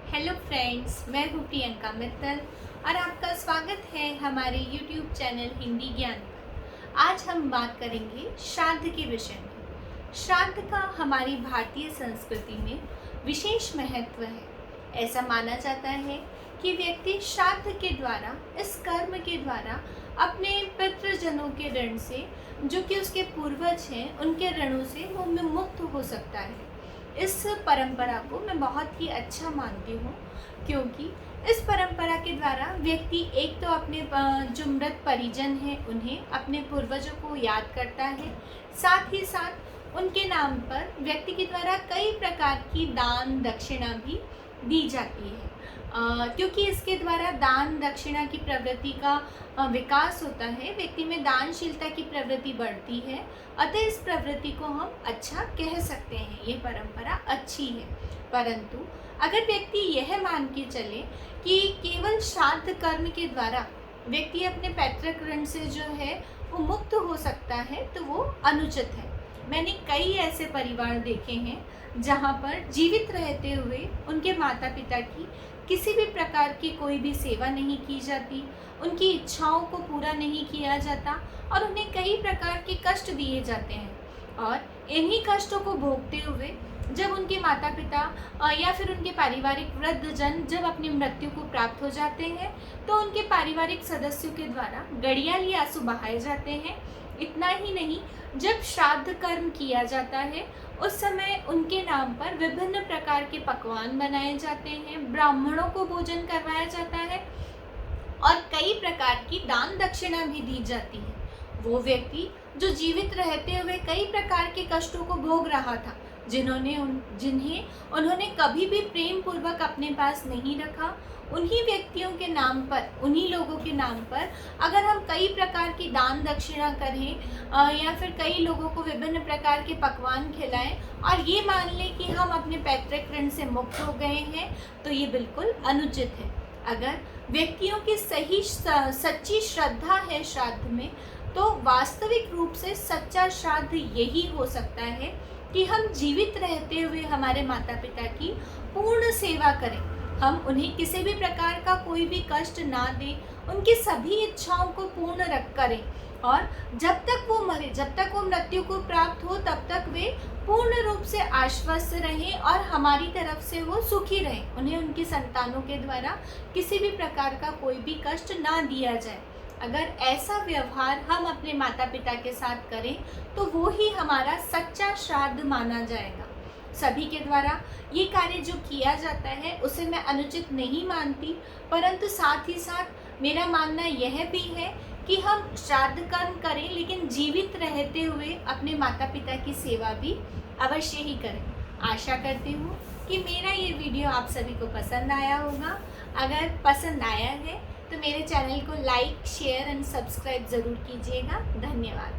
Hello friends, मैं हूँ प्रियंका मित्तल और आपका स्वागत है हमारे यूट्यूब चैनल हिंदी ज्ञान पर। आज हम बात करेंगे श्राद्ध के विषय में। श्राद्ध का हमारी भारतीय संस्कृति में विशेष महत्व है। ऐसा माना जाता है कि व्यक्ति श्राद्ध के द्वारा, इस कर्म के द्वारा अपने पितृजनों के ऋण से, जो कि उसके पूर्वज हैं, उनके ऋणों से वो मुक्त हो सकता है। इस परंपरा को मैं बहुत ही अच्छा मानती हूँ, क्योंकि इस परंपरा के द्वारा व्यक्ति एक तो अपने जो मृत परिजन हैं उन्हें, अपने पूर्वजों को याद करता है, साथ ही साथ उनके नाम पर व्यक्ति के द्वारा कई प्रकार की दान दक्षिणा भी दी जाती है। क्योंकि इसके द्वारा दान दक्षिणा की प्रवृत्ति का विकास होता है, व्यक्ति में दानशीलता की प्रवृत्ति बढ़ती है। अतः इस प्रवृत्ति को हम अच्छा कह सकते हैं, ये परंपरा अच्छी है। परंतु अगर व्यक्ति यह मान के चले कि केवल श्राद्ध कर्म के द्वारा व्यक्ति अपने पैतृक ऋण से जो है वो मुक्त हो सकता है, तो वो अनुचित है। मैंने कई ऐसे परिवार देखे हैं जहाँ पर जीवित रहते हुए उनके माता पिता की किसी भी प्रकार की कोई भी सेवा नहीं की जाती, उनकी इच्छाओं को पूरा नहीं किया जाता और उन्हें कई प्रकार के कष्ट दिए जाते हैं। और इन्हीं कष्टों को भोगते हुए जब उनके माता पिता या फिर उनके पारिवारिक वृद्धजन जब अपनी मृत्यु को प्राप्त हो जाते हैं, तो उनके पारिवारिक सदस्यों के द्वारा गड़ियाली आंसू बहाए जाते हैं। इतना ही नहीं, जब श्राद्ध कर्म किया जाता है उस समय उनके नाम पर विभिन्न प्रकार के पकवान बनाए जाते हैं, ब्राह्मणों को भोजन करवाया जाता है और कई प्रकार की दान दक्षिणा भी दी जाती है। वो व्यक्ति जो जीवित रहते हुए कई प्रकार के कष्टों को भोग रहा था, जिन्हें उन्होंने कभी भी प्रेम पूर्वक अपने पास नहीं रखा, उन्हीं व्यक्तियों के नाम पर, उन्हीं लोगों के नाम पर अगर हम कई प्रकार की दान दक्षिणा करें या फिर कई लोगों को विभिन्न प्रकार के पकवान खिलाएं और ये मान लें कि हम अपने पैतृक ऋण से मुक्त हो गए हैं, तो ये बिल्कुल अनुचित है। अगर व्यक्तियों की सच्ची श्रद्धा है श्राद्ध में, तो वास्तविक रूप से सच्चा श्राद्ध यही हो सकता है कि हम जीवित रहते हुए हमारे माता पिता की पूर्ण सेवा करें, हम उन्हें किसी भी प्रकार का कोई भी कष्ट ना दें, उनकी सभी इच्छाओं को पूर्ण करें और जब तक वो मरे, जब तक वो मृत्यु को प्राप्त हो, तब तक वे पूर्ण रूप से आश्वस्त रहें और हमारी तरफ से वो सुखी रहें। उन्हें उनकी संतानों के द्वारा किसी भी प्रकार का कोई भी कष्ट ना दिया जाए। अगर ऐसा व्यवहार हम अपने माता पिता के साथ करें, तो वो ही हमारा सच्चा श्राद्ध माना जाएगा। सभी के द्वारा ये कार्य जो किया जाता है उसे मैं अनुचित नहीं मानती, परंतु साथ ही साथ मेरा मानना यह भी है कि हम श्राद्ध कर्म करें, लेकिन जीवित रहते हुए अपने माता पिता की सेवा भी अवश्य ही करें। आशा करती हूँ कि मेरा ये वीडियो आप सभी को पसंद आया होगा। अगर पसंद आया है तो मेरे चैनल को लाइक, शेयर एंड सब्सक्राइब ज़रूर कीजिएगा। धन्यवाद।